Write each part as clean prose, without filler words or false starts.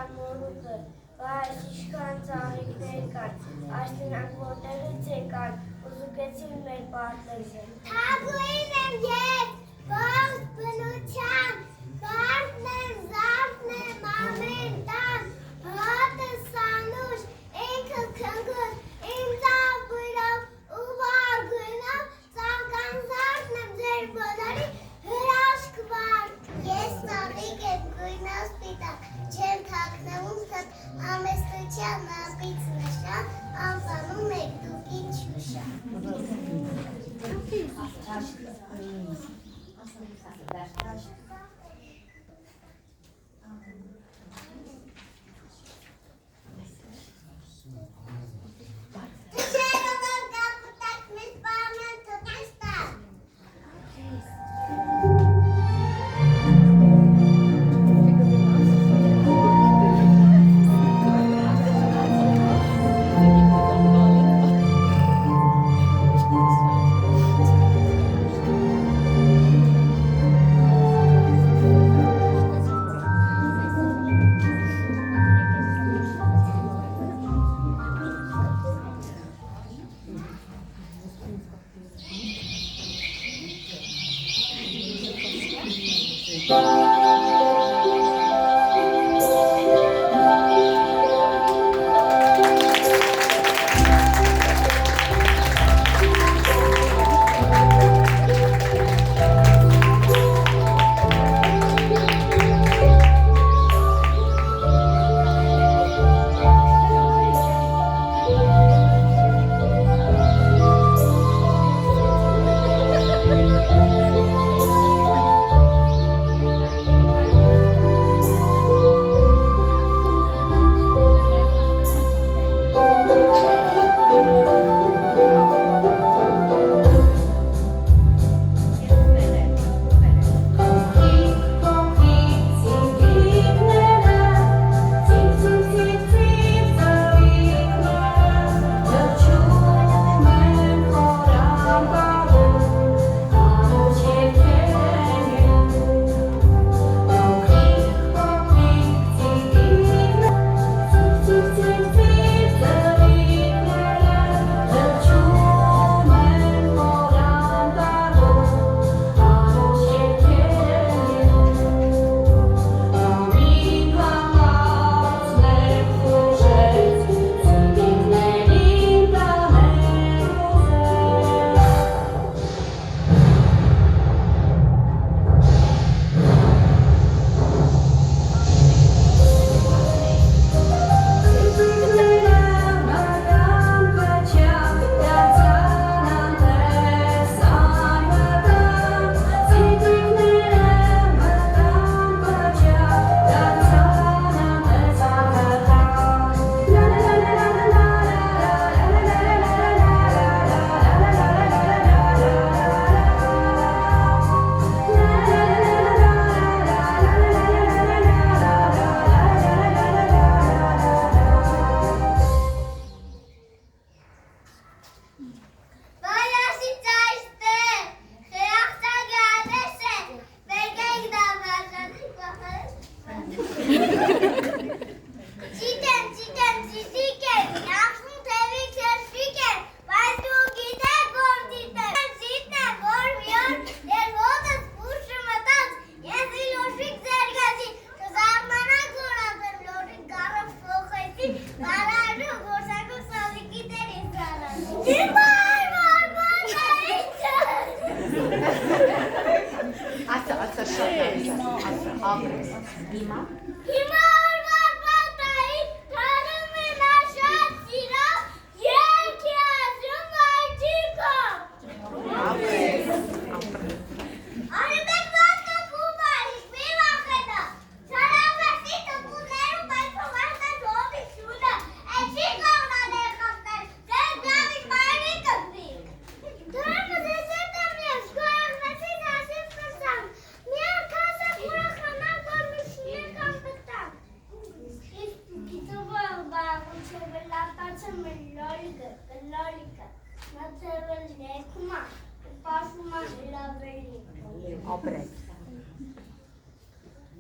կար մորուքը, բայց ինչքան ծաղիկներ կար, այս նրանք որտեղից եկան, ուզուկեցին մեր պարտեզը։ Թագուհին եմ ես, ողջ բնության, բարդն եմ, զարդն եմ, ամեն տան, հատս անուշ, ինքը քնգուշ, իմ ծավ բույրով ու վար գույնով, ծաղկան զարդն եմ ձեր բոլորի հրաշք վար։ Ես ծաղիկ եմ գույնով սպիտակ, չեմ թաքնվում ստ ամեստության ապից նշան, անվանում եք դուք ինչ ուշան։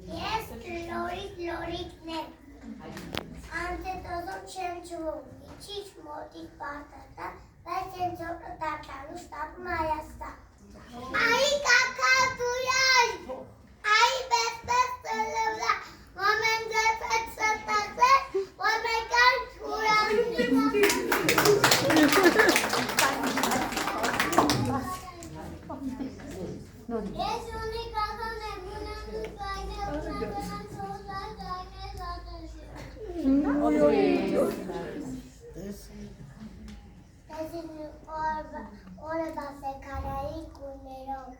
Yes, Lori, Lori, Չիչ մոտիկ բարտատա, բայց են ծոկը տարտալու շտապ մայաստա։ Այի կակատույար, այի բեսպես ծլվլա, ոմեն ձեպետ սրտասեր, ոմեկան չուրամնի Ես ունի կախան եմ, ունամնուս բայնե, ունամնան սոսլար դայնե զատաշի։ Տեսին օրը բասեկարայի կուներով,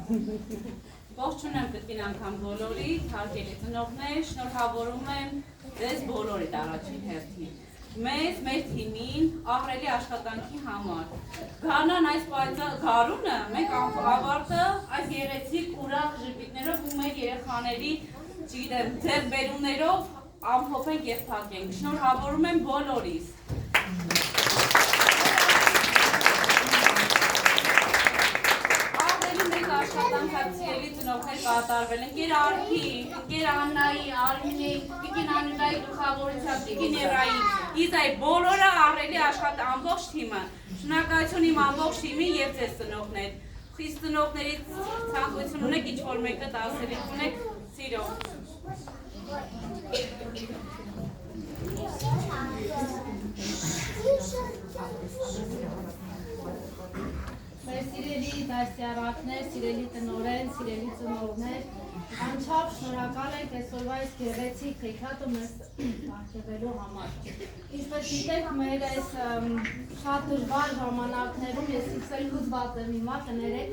Ողջունում կտին անգամ բոլորի, հարգելի ծնողներ, շնորհավորում եմ ձեզ բոլորիդ առաջին հերթին։ Մեզ, մեր թիմին, ահռելի աշխատանքի համար։ Գանան այս գարունը մենք ավարտը այս գեղեցիկ ուրախ ժպիտներով ու մեր երեխաների, չգիտեմ, ձեռքբերումներով ամփոփենք եւ փակենք։ Շնորհավորում եմ բոլորիս։ Աշխատանքացիելի ծնողներ կատարվել են Ընկեր Արփի, Ընկեր Աննայի, Արմինի, Տիկին Անուտայի գլխավորությամբ, Տիկին Էրայի, Իզայի բոլորը ահռելի ամբողջ թիմը։ Շնորհակալություն իմ ամբողջ թիմին եւ ձեզ ծնողներ։ Խիստ ծնողներից ցանկություն ունեք ինչ-որ մեկը ասելիք ունեք, սիրով։ Մեր սիրելի դասյարակներ, սիրելի տնօրեն, սիրելի ծնողներ, անչափ շնորհակալ ենք այսօրվա այս գեղեցիկ հեքիաթը մեզ պարգևելու համար։ Ինչպես գիտեք, մեր այս շատ դժվար ժամանակներում, ես իքսել հուզված եմ հիմա, կներեք,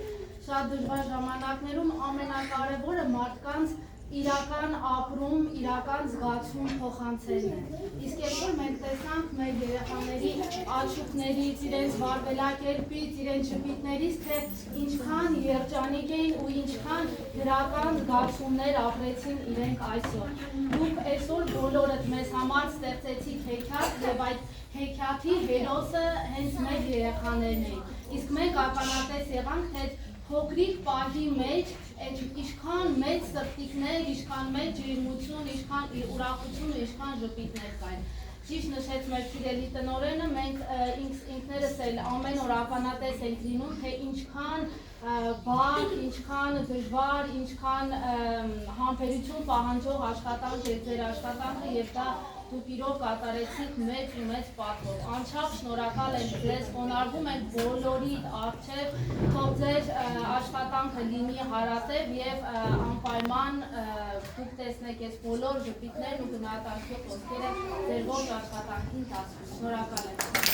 շատ դժվար ժամանակներում ամենակարևորը մարդկանց իրական ապրում, իրական զգացում փոխանցելն է։ Իսկ երբ որ մենք տեսանք մեր երեխաների աչուկներից, իրենց վարվելակերպից, իրենց ժպիտներից, թե ինչքան երջանիկ էին ու ինչքան դրական զգացումներ ապրեցին իրենք այսօր։ Դուք այսօր բոլորդ մեզ համար ստեղծեցիք հեքիաթ եւ այդ հեքիաթի հերոսը հենց մեր երեխաներն էին։ Իսկ մենք ականատես եղանք, թե փոքրիկ պահի մեջ ինչքան մեծ սրտիկներ, ինչքան մեծ ջերմություն, ինչքան ուրախություն, ինչքան ժպիտներ կային։ Ճիշտ նշեց մեր սիրելի տնօրենը, մենք ինքներս էլ ամեն օր ականատես ենք լինում, թե ինչքան բարդ, ինչքան դժվար, ինչքան համբերություն պահանջող աշխատանք է ձեր աշխատանքը եւ դա դուք իրոք կատարեցիք մեծ ու մեծ պատվով։ Անչափ շնորհակալ ենք ձեզ, խոնարհվում ենք բոլորի առջև, թող ձեր աշխատանքը լինի հարատև եւ անպայման դուք տեսնեք այս բոլոր ժպիտներն ու գնահատանքի խոսքերը ձեր ողջ աշխատանքի ընթացքում։ Շնորհակալ եմ։